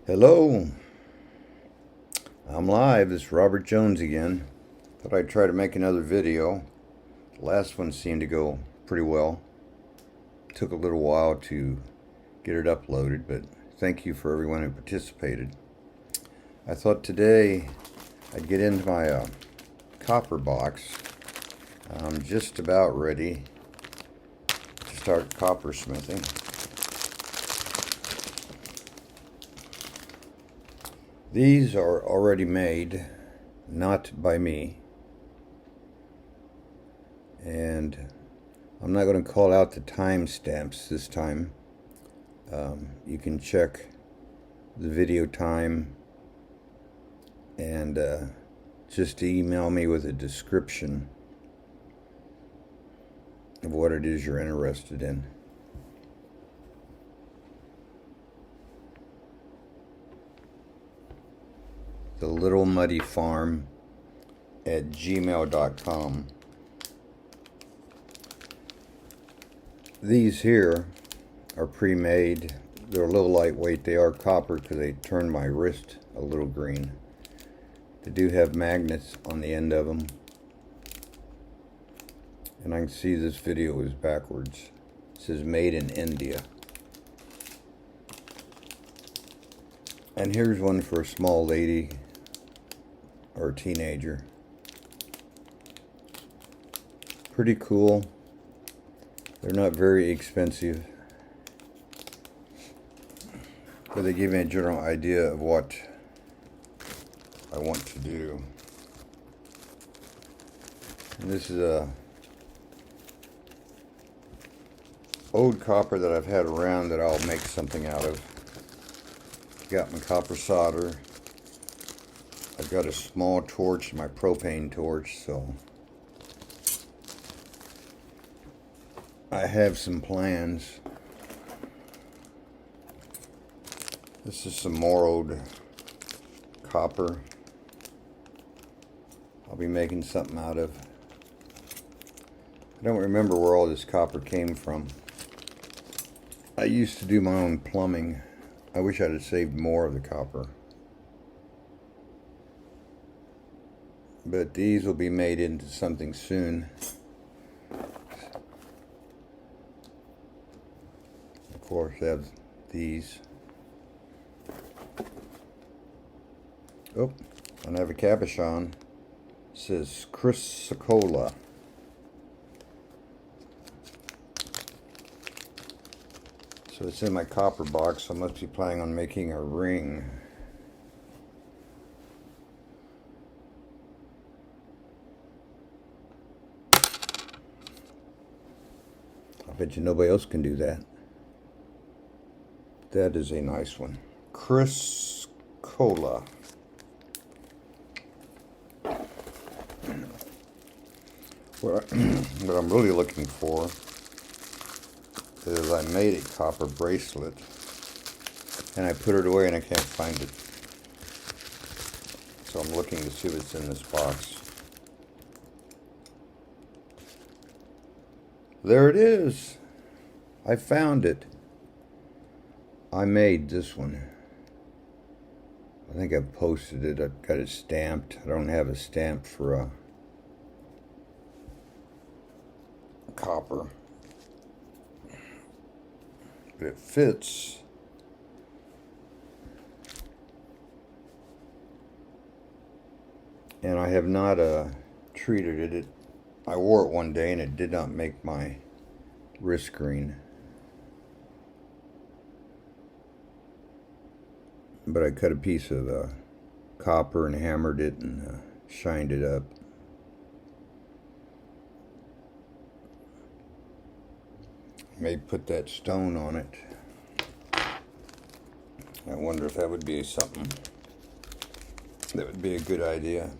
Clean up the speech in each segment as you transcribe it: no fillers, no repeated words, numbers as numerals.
Hello, I'm live. This is Robert Jones again. Thought I'd try to make another video. The last one seemed to go pretty well. Took a little while to get it uploaded, but thank you for everyone who participated. I thought today I'd get into my copper box. I'm just about ready to start copper smithing. These are already made, not by me, and I'm not going to call out the timestamps this time. You can check the video time and just email me with a description of what it is you're interested in. thelittlemuddyfarm at gmail.com. These here are pre-made. They're a little lightweight. They are copper because they turn my wrist a little green. They do have magnets on the end of them. And I can see this video is backwards. It says made in India. And here's one for a small lady or a teenager. Pretty cool. They're not very expensive, but they give me a general idea of what I want to do. And this is a old copper that I've had around that I'll make something out of. Got my copper solder. I've got a small torch, my propane torch, so I have some plans. This is some more old copper I'll be making something out of. I don't remember where all this copper came from. I used to do my own plumbing. I wish I'd have saved more of the copper. But these will be made into something soon. Of course, I have these. Oh, and I have a cabochon. It says Chrysocolla. So it's in my copper box, so I must be planning on making a ring. I bet you nobody else can do that. That is a nice one. Chrysocolla. What I'm really looking for is I made a copper bracelet and I put it away and I can't find it. So I'm looking to see what's in this box. There it is. I found it. I made this one. I think I've posted it. I've got it stamped. I don't have a stamp for a copper. But it fits. And I have not treated it. I wore it one day and it did not make my wrist green. But I cut a piece of copper and hammered it and shined it up. May put that stone on it. I wonder if that would be something that would be a good idea.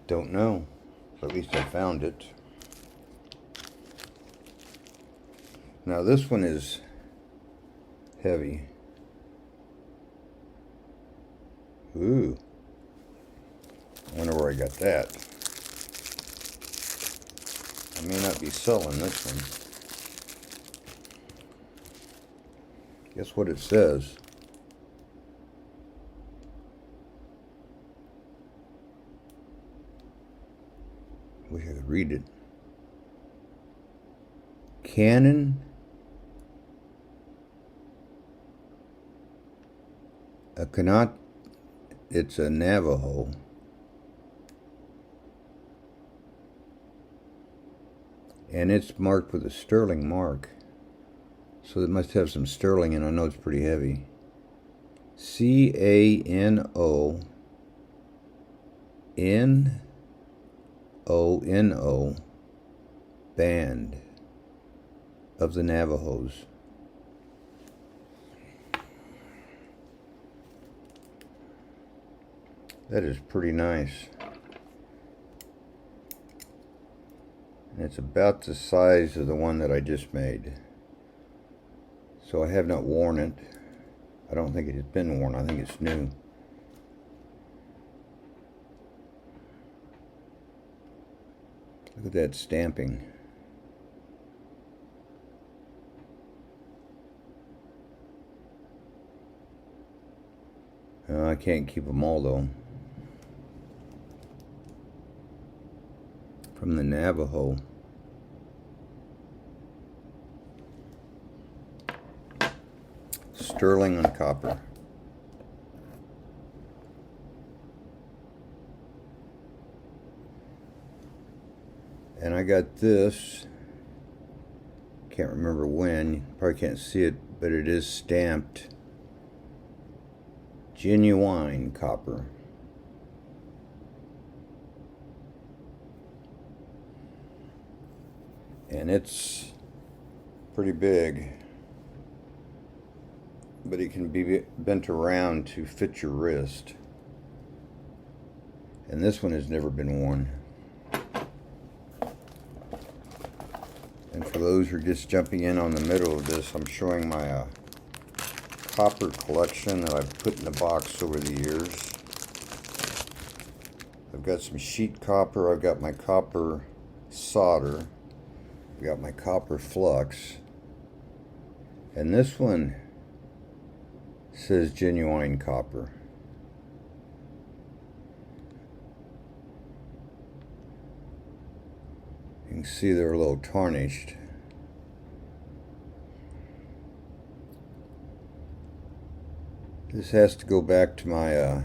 Don't know. At least I found it. Now this one is heavy. Ooh. I wonder where I got that. I may not be selling this one. Guess what it says? Wish I could read it. Cannon a Kanat, it's a Navajo. And it's marked with a sterling mark. So it must have some sterling, and I know it's pretty heavy. CANONONO Band of the Navajos. That is pretty nice. And it's about the size of the one that I just made. So I have not worn it. I don't think it has been worn. I think it's new. Look at that stamping. I can't keep them all though. From the Navajo. Sterling and copper. And I got this, can't remember when, you probably can't see it, but it is stamped genuine copper. And it's pretty big, but it can be bent around to fit your wrist. And this one has never been worn. And for those who are just jumping in on the middle of this, I'm showing my copper collection that I've put in a box over the years. I've got some sheet copper, I've got my copper solder, I've got my copper flux, and this one says genuine copper. You can see they're a little tarnished. This has to go back to my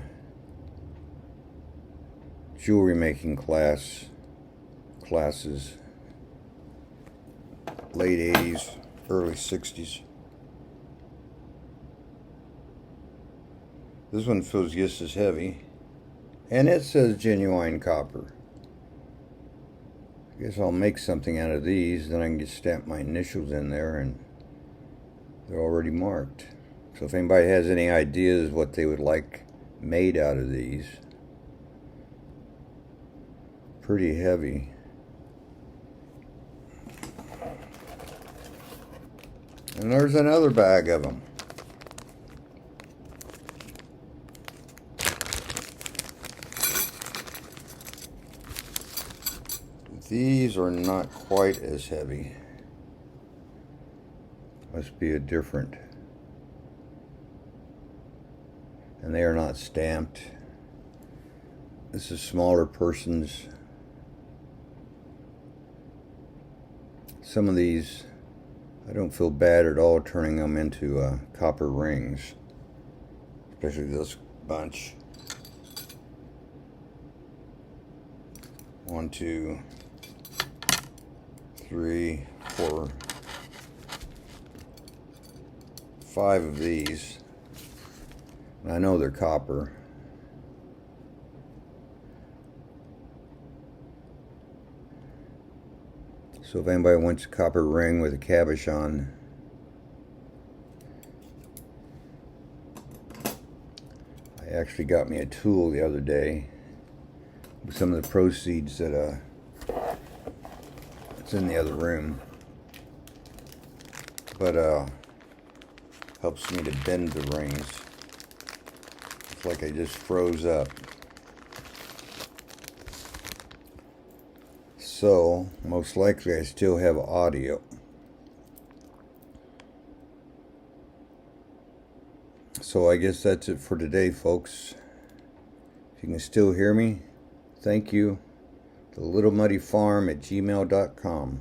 jewelry making classes, late 80s, early 60s. This one feels just as heavy, and it says genuine copper. I guess I'll make something out of these, then I can just stamp my initials in there, and they're already marked. So if anybody has any ideas what they would like made out of these, pretty heavy. And there's another bag of them. These are not quite as heavy. Must be a different. And they are not stamped. This is smaller persons. Some of these, I don't feel bad at all turning them into copper rings. Especially this bunch. 1, 2, 3, 4, 5 of these. And I know they're copper. So if anybody wants a copper ring with a cabochon, I actually got me a tool the other day with some of the proceeds that it's in the other room, but helps me to bend the rings. It's like I just froze up. So, most likely I still have audio. So I guess that's it for today, folks. If you can still hear me, thank you. thelittlemuddyfarm@gmail.com.